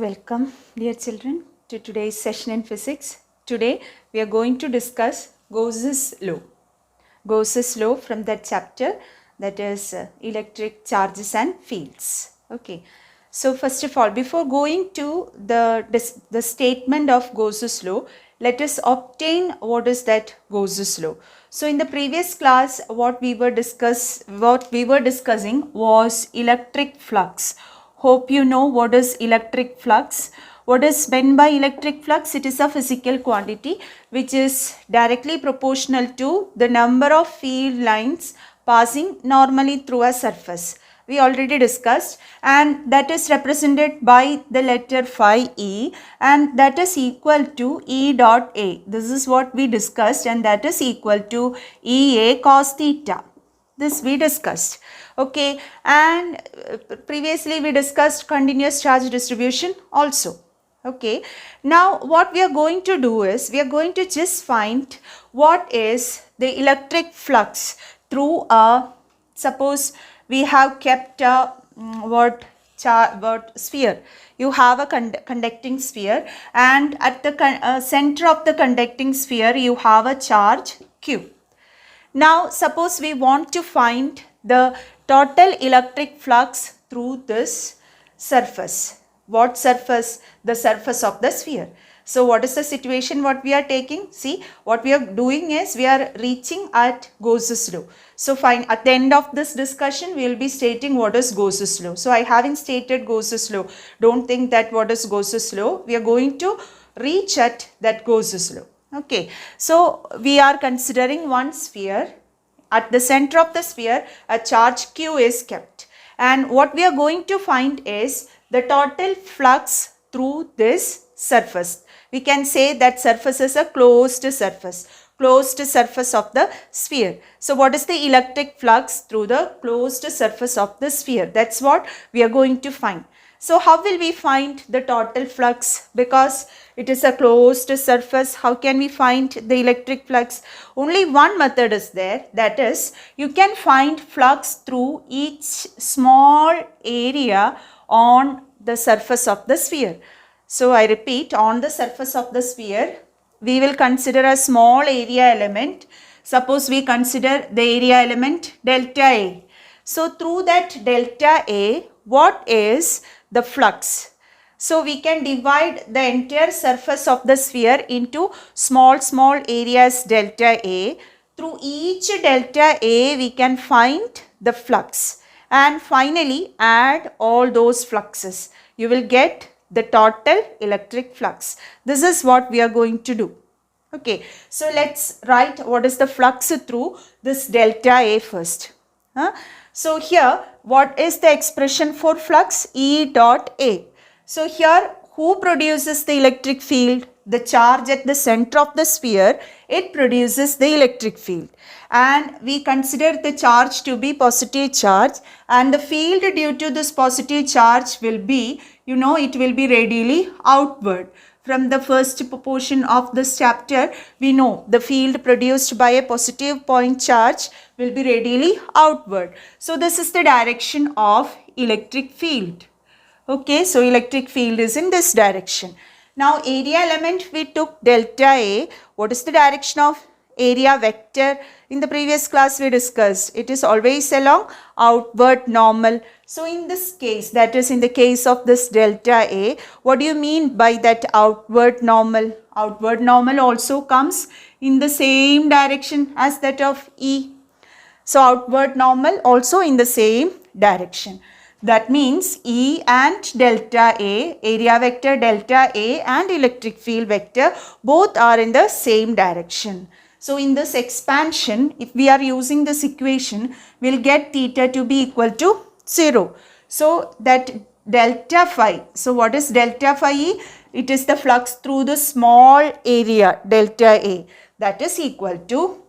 Welcome, dear children, to today's session in physics. Today we are going to discuss Gauss's law. Gauss's law from that chapter, that is electric charges and fields. Okay. So first of all, before going to the statement of Gauss's law, let us obtain what is that Gauss's law. So in the previous class, what we were discussing was electric flux. Hope you know what is electric flux. What is meant by electric flux? It is a physical quantity which is directly proportional to the number of field lines passing normally through a surface. We already discussed, and that is represented by the letter phi E, and that is equal to E dot A. This is what we discussed, and that is equal to EA cos theta. This we discussed. Okay, and previously we discussed continuous charge distribution also. Okay, now what we are going to do is we are going to just find what is the electric flux through a, suppose we have kept a sphere. You have a conducting sphere, and at the center of the conducting sphere you have a charge Q. Now suppose we want to find the total electric flux through this surface. What surface? The surface of the sphere. So what is the situation what we are taking? See, what we are doing is we are reaching at Gauss's law. So fine, at the end of this discussion we will be stating what is Gauss's law. So I haven't stated Gauss's law. Don't think that what is Gauss's law. We are going to reach at that Gauss's law. Okay, so we are considering one sphere. At the center of the sphere, a charge Q is kept. And what we are going to find is the total flux through this surface. We can say that surface is a closed surface of the sphere. So what is the electric flux through the closed surface of the sphere? That's what we are going to find. So how will we find the total flux? Because it is a closed surface, how can we find the electric flux? Only one method is there, that is, you can find flux through each small area on the surface of the sphere. So I repeat, on the surface of the sphere, we will consider a small area element. Suppose we consider the area element delta A. So through that delta A, what is the flux? So we can divide the entire surface of the sphere into small areas delta A. Through each delta A we can find the flux, and finally add all those fluxes. You will get the total electric flux. This is what we are going to do. Okay, so let's write what is the flux through this delta A first. So here, what is the expression for flux? E dot A. So here, who produces the electric field? The charge at the center of the sphere, it produces the electric field. And we consider the charge to be positive charge, and the field due to this positive charge will be, it will be radially outward. From the first portion of this chapter, we know the field produced by a positive point charge will be radially outward. So this is the direction of electric field. Okay, so electric field is in this direction. Now area element we took delta A. What is the direction of area vector? In the previous class we discussed, it is always along outward normal. So in this case, that is in the case of this delta A, what do you mean by that outward normal? Outward normal also comes in the same direction as that of E. So outward normal also in the same direction. That means E and delta A, area vector delta A and electric field vector, both are in the same direction. So in this expansion, if we are using this equation, we will get theta to be equal to 0. So that delta phi, so what is delta phi E? It is the flux through the small area delta A, that is equal to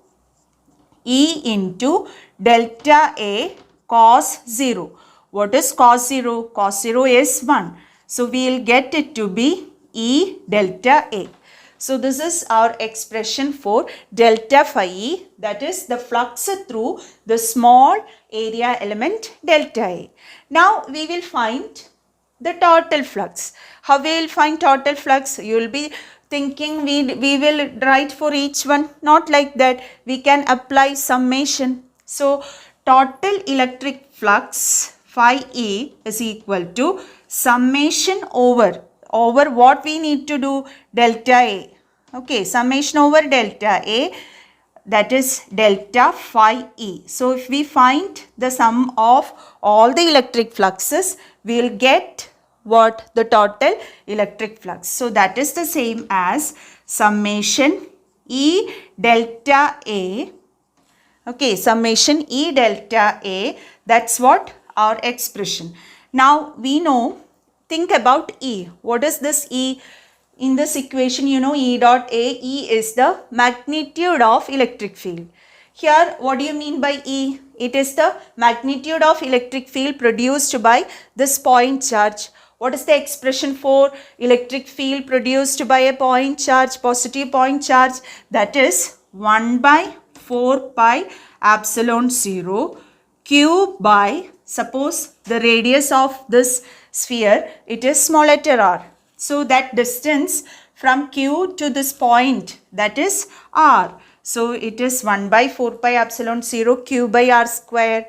E into delta A cos 0. What is cos 0? Cos 0 is 1. So we will get it to be E delta A. So this is our expression for delta phi E, that is the flux through the small area element delta A. Now we will find the total flux. How we will find total flux? You will be thinking we will write for each one. Not like that. We can apply summation. So total electric flux phi E is equal to summation over what we need to do, delta A. Okay, summation over delta A, that is delta phi E. So if we find the sum of all the electric fluxes, we will get what? The total electric flux. So that is the same as summation E delta A. Okay, summation E delta A, that's what our expression. Now we know, think about E. What is this E? In this equation, you know E dot A, E is the magnitude of electric field. Here, what do you mean by E? It is the magnitude of electric field produced by this point charge. What is the expression for electric field produced by a point charge, positive point charge? That is 1 by 4 pi epsilon 0 q by, suppose the radius of this sphere, it is small letter r. So that distance from q to this point, that is r. So it is 1 by 4 pi epsilon 0 q by r square.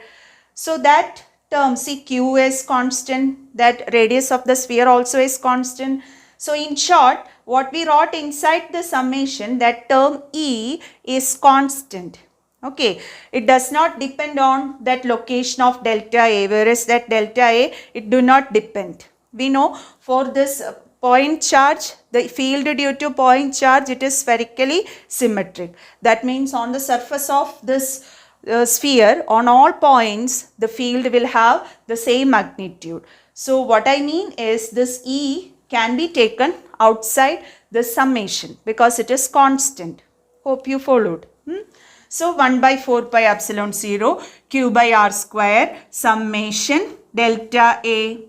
So that term, see, q is constant, that radius of the sphere also is constant. So in short, what we wrote inside the summation, that term E is constant. Okay, it does not depend on that location of delta A, whereas that delta A, it do not depend. We know for this point charge, the field due to point charge, it is spherically symmetric. That means on the surface of this sphere, on all points, the field will have the same magnitude. So what I mean is, this E can be taken outside the summation because it is constant. Hope you followed. So 1 by 4 pi epsilon 0 q by r square summation delta A.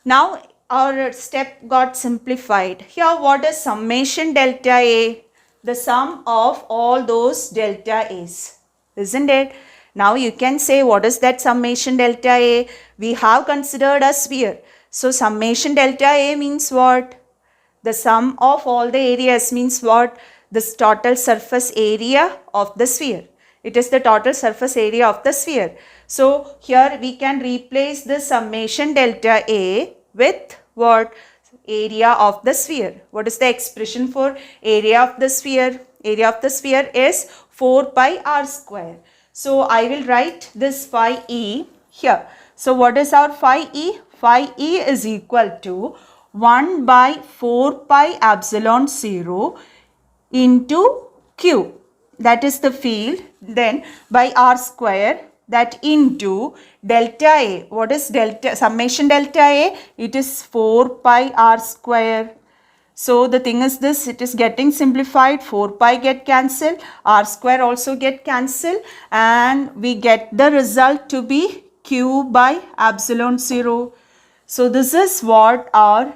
Now our step got simplified. Here, what is summation delta A? The sum of all those delta A's, isn't it? Now you can say, what is that summation delta A? We have considered a sphere. So summation delta A means what? The sum of all the areas means what? This total surface area of the sphere. It is the total surface area of the sphere. So here we can replace the summation delta A with what? Area of the sphere. What is the expression for area of the sphere? Area of the sphere is 4 pi r square. So I will write this phi E here. So what is our phi E? Phi E is equal to 1 by 4 pi epsilon 0 into q, that is the field, then by r square, that into delta A. What is delta? Summation delta A? It is 4 pi r square. So the thing is this, it is getting simplified. 4 pi get cancelled, r square also get cancelled, and we get the result to be q by epsilon 0. So this is what our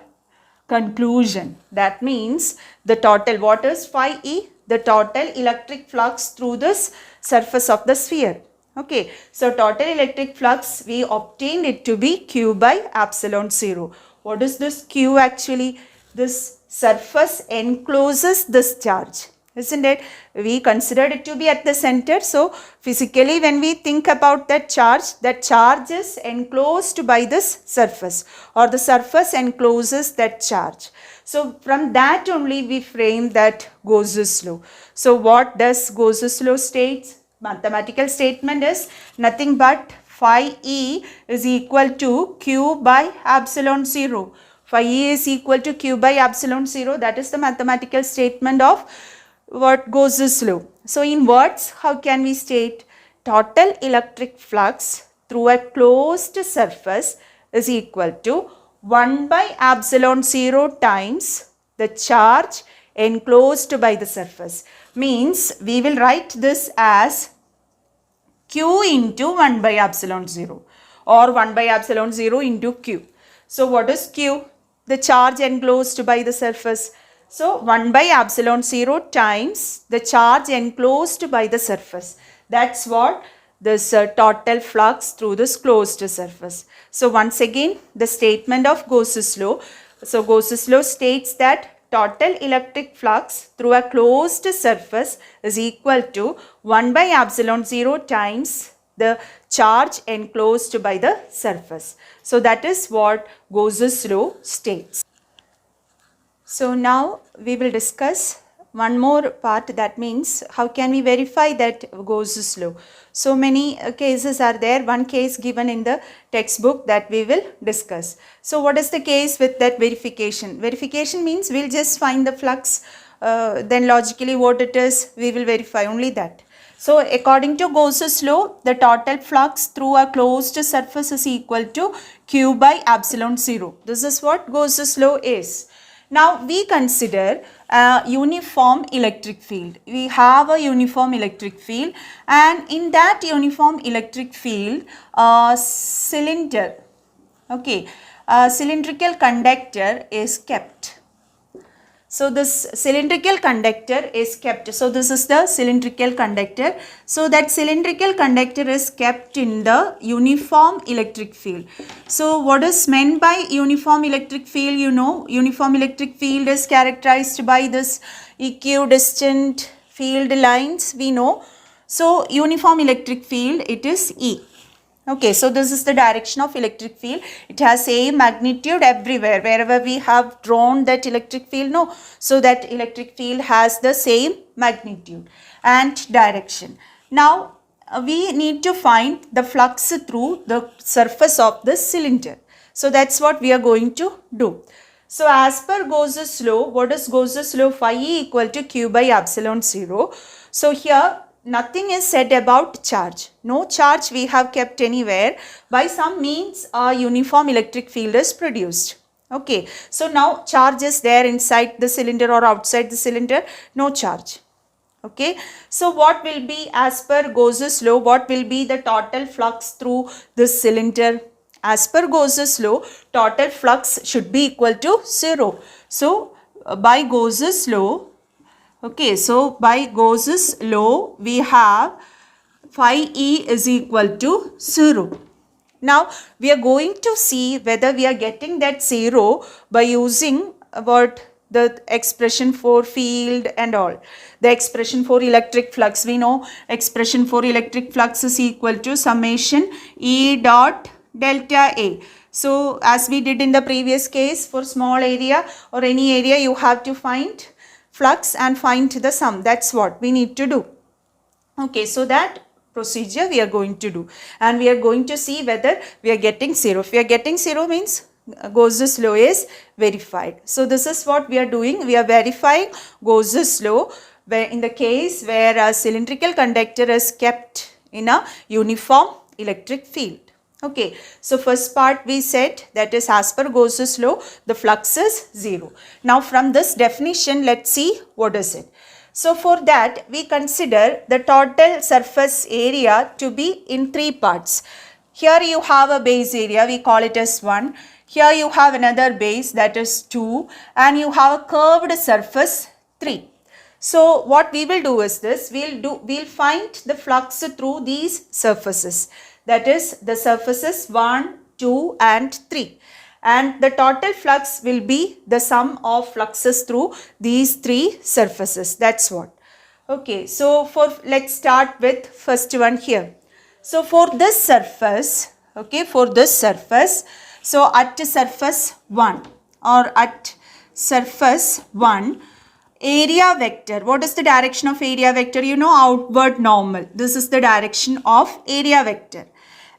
conclusion. That means the total, what is phi E? The total electric flux through this surface of the sphere. Okay, so total electric flux, we obtained it to be q by epsilon 0. What is this q actually? This surface encloses this charge, isn't it? We considered it to be at the center. So physically, when we think about that charge is enclosed by this surface, or the surface encloses that charge. So from that only we frame that Gauss's law. So what does Gauss's law states? Mathematical statement is nothing but phi E is equal to q by epsilon 0. Phi E is equal to q by epsilon 0. That is the mathematical statement of what Gauss's law. So in words, how can we state? Total electric flux through a closed surface is equal to 1 by epsilon 0 times the charge enclosed by the surface. Means we will write this as q into 1 by epsilon 0, or 1 by epsilon 0 into q. So what is q? The charge enclosed by the surface. So 1 by epsilon 0 times the charge enclosed by the surface. That's what this total flux through this closed surface. So once again, the statement of Gauss's law. So Gauss's law states that total electric flux through a closed surface is equal to 1 by epsilon 0 times the charge enclosed by the surface. So that is what Gauss's law states. So now we will discuss one more part, that means how can we verify that Gauss's law. So many cases are there, one case given in the textbook that we will discuss. So what is the case with that verification? Verification means we'll just find the flux, then logically what it is, we will verify only that. So according to Gauss's law, the total flux through a closed surface is equal to Q by epsilon 0. This is what Gauss's law is. Now we consider a uniform electric field. We have a uniform electric field, and in that uniform electric field, a cylinder, okay, a cylindrical conductor is kept. So this cylindrical conductor is kept. So this is the cylindrical conductor. So that cylindrical conductor is kept in the uniform electric field. So what is meant by uniform electric field? You know, uniform electric field is characterized by this equidistant field lines, we know. So uniform electric field, it is E. Okay, so this is the direction of electric field. It has same magnitude everywhere, wherever we have drawn that electric field, no. So that electric field has the same magnitude and direction. Now, we need to find the flux through the surface of the cylinder. So that's what we are going to do. So as per Gauss's law, what is Gauss's law? Phi E equal to Q by epsilon 0. So here, nothing is said about charge. No charge we have kept anywhere. By some means a uniform electric field is produced. Okay. So now charge is there inside the cylinder or outside the cylinder. No charge. Okay. So what will be, as per Gauss's law, what will be the total flux through this cylinder? As per Gauss's law, total flux should be equal to 0. So by Gauss's law, okay, so by Gauss's law, we have phi E is equal to 0. Now, we are going to see whether we are getting that 0 by using what the expression for field and all. The expression for electric flux, we know expression for electric flux is equal to summation E dot delta A. So, as we did in the previous case, for small area or any area, you have to find flux and find the sum. That's what we need to do. Okay, so that procedure we are going to do, and we are going to see whether we are getting 0. If we are getting 0 means Gauss's law is verified. So this is what we are doing. We are verifying Gauss's law where in the case where a cylindrical conductor is kept in a uniform electric field. Okay, so first part we said, that is as per Gauss's law, the flux is 0. Now from this definition, let's see what is it. So for that, we consider the total surface area to be in 3 parts. Here you have a base area, we call it as 1. Here you have another base, that is 2, and you have a curved surface 3. So what we will do is this, we'll find the flux through these surfaces. That is the surfaces 1, 2 and 3. And the total flux will be the sum of fluxes through these 3 surfaces. That's what. Okay, so let's start with first one here. So for this surface, okay, for this surface, so at surface 1 or at surface 1, area vector, what is the direction of area vector? You know, outward normal. This is the direction of area vector.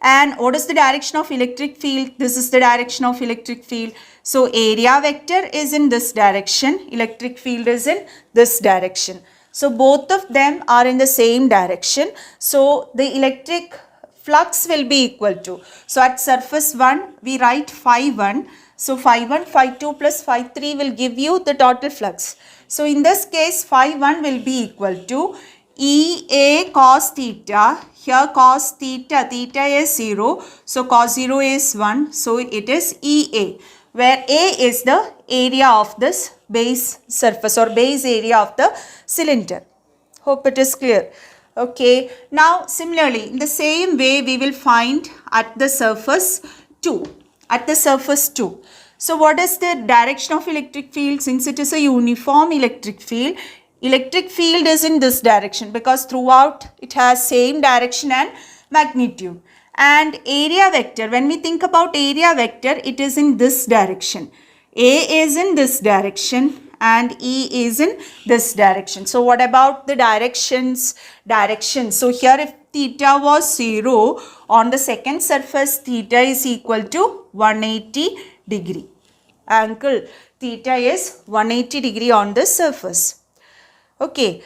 And what is the direction of electric field? This is the direction of electric field. So area vector is in this direction, electric field is in this direction. So both of them are in the same direction. So the electric flux will be equal to, so at surface 1 we write phi 1. So phi 1, phi 2 plus phi 3 will give you the total flux. So in this case phi 1 will be equal to EA cos theta. Here cos theta, theta is 0. So cos 0 is 1. So it is EA, where A is the area of this base surface or base area of the cylinder. Hope it is clear. Okay, now similarly in the same way we will find at the surface 2. At the surface 2. So what is the direction of electric field? Since it is a uniform electric field is in this direction because throughout it has same direction and magnitude. And area vector, when we think about area vector, it is in this direction. A is in this direction and E is in this direction. So what about the directions? So here if theta was 0, on the second surface theta is equal to 180 degree. Angle theta is 180 degree on the surface. Okay,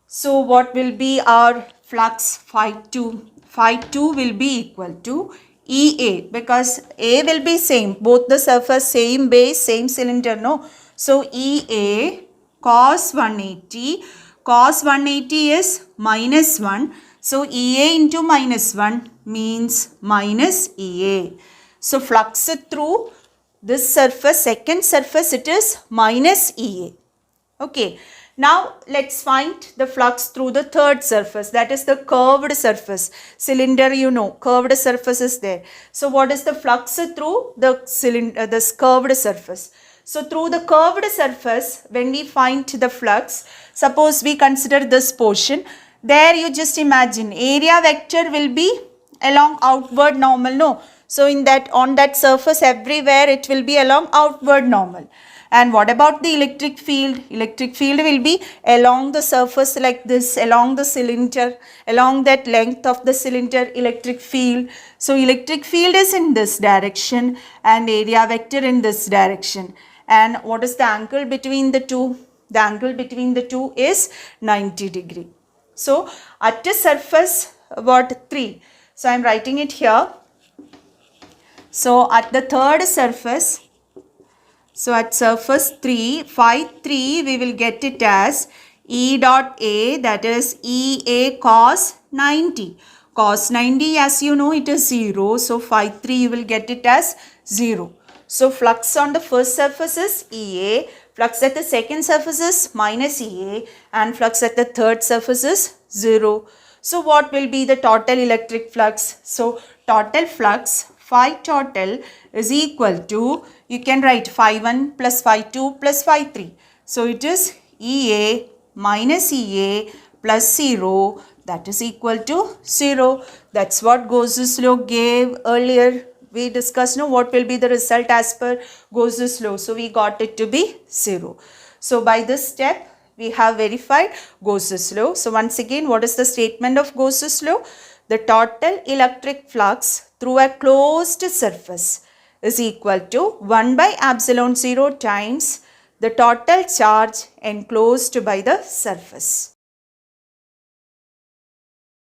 so what will be our flux? Phi 2? Phi 2 will be equal to EA because A will be same, both the surface same base, same cylinder, no? So EA cos 180, cos 180 is minus 1. So EA into minus 1 means minus EA. So flux through this surface, second surface, it is minus EA. Okay. Now let's find the flux through the third surface, that is the curved surface. Cylinder, you know, curved surface is there. So what is the flux through the cylinder, this curved surface? So through the curved surface, when we find the flux, suppose we consider this portion, there you just imagine area vector will be along outward normal, no? So in that, on that surface everywhere it will be along outward normal. And what about the electric field? Electric field will be along the surface like this, along the cylinder, along that length of the cylinder, electric field. So electric field is in this direction and area vector in this direction. And what is the angle between the two? The angle between the two is 90 degree. So at the surface, what 3? So I am writing it here. So at the third surface, so at surface 3, phi 3, we will get it as E dot A, that is EA cos 90. Cos 90, as you know, it is 0. So phi 3, you will get it as 0. So flux on the first surface is EA, flux at the second surface is minus EA, and flux at the third surface is 0. So what will be the total electric flux? So total flux, phi total is equal to, you can write phi 1 plus phi 2 plus phi 3. So it is EA minus EA plus 0, that is equal to 0. That's what Gauss's law gave earlier. We discussed what will be the result as per Gauss's law. So we got it to be 0. So by this step we have verified Gauss's law. So once again, what is the statement of Gauss's law? The total electric flux through a closed surface is equal to 1 by epsilon 0 times the total charge enclosed by the surface.